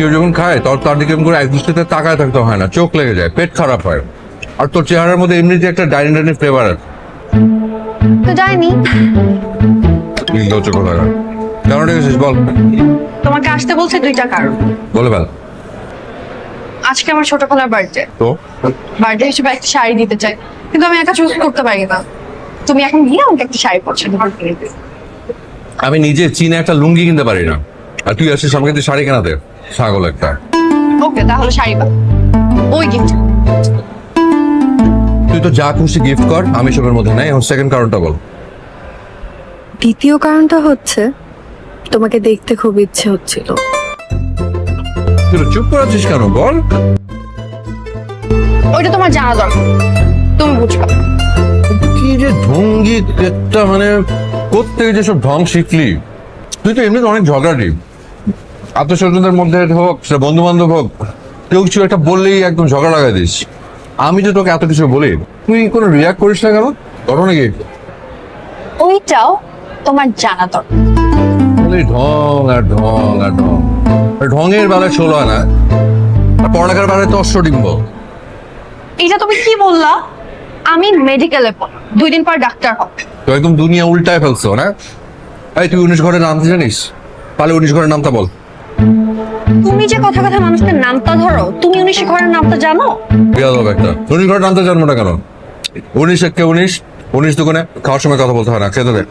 কেউ যখন খায় তার দিকে এরকম করে এক দৃষ্টিতে তাকায় থাকতে হয় না, চোখ লেগে যায়, পেট খারাপ হয়। আর তোর চেহারার মধ্যে এমনিতে একটা ডাইনি ফ্লেভার আছে। তো যাইনি। হচ্ছে কোথায় কেন ডেকেছিস বল? তোমাকে আসতে বলছে দুইটা কারণ। বলে ফেল। আজকে আমার ছোট খালার বার্থডে। তো বার্থডে হিসেবে একটা শাড়ি দিতে চাই, কিন্তু আমি একা চুজ করতে পারি না। তুমি এখন গিয়ে আমাকে একটা শাড়ি পছন্দ করে কিনে দিও। আমি নিজে চীনে একটা লুঙ্গি কিনতে পারি না, আর তুই আসিস আমাকে তুই শাড়ি কেনাতে? ছাগল একটা। ওকে, তাহলে শাড়ি পাবো। ওই গিফট। তুই তো যা খুশি গিফট কর, আমি সবের মধ্যে নাই। এখন সেকেন্ড কারণটা বল। দ্বিতীয় কারণটা হচ্ছে তোমাকে দেখতে খুব ইচ্ছে হচ্ছিল। তুই চুপ করে আছিস কেন বল? ওইটা তোমার জানা দরকার, তুমি বুঝবা। কি যে ঢঙ্গি একটা, মানে কোত্থেকে যেসব ঢং শিখলি? তুই তো এমনিতে অনেক ঝগড়াটি, আত্মস্বজনদের মধ্যে হোক, সেটা বন্ধু বান্ধব হোক, কেউ কিছু একটা বললেই একদম ঝগড়া লাগাই দিস। আমি তো তোকে এত কিছু বলি, তুই কোনো রিয়াক্ট করিস না কেন? করো নাকি? ওইটাও তোমার জানা দরকার। খালি ঢং আর ঢং আর ঢং। আর ঢঙের বেলায় ষোলো আনা, আর পড়ালেখার বেলায় তো অষ্টডিম্ব। এটা তুমি কি বললা? আমি মেডিকেলে পড়ি, 2 দিন পর ডাক্তার হব। তো একদম দুনিয়া উল্টায় ফেলছো না? এই তুই 19 ঘরের নামতে জানিস? পালে 19 ঘরের নামটা বল। তুমি যে কথা কথা মানুষের নামটা ধরো, তুমি 19 ঘরের নামটা জানো? বিয়াদব একটা। 19 ঘরের নামটা জানবো না কেন? 19 একে 19, 19 দোকানে খাওয়ার সময় কথা বলতে হয় না, খেতে দে।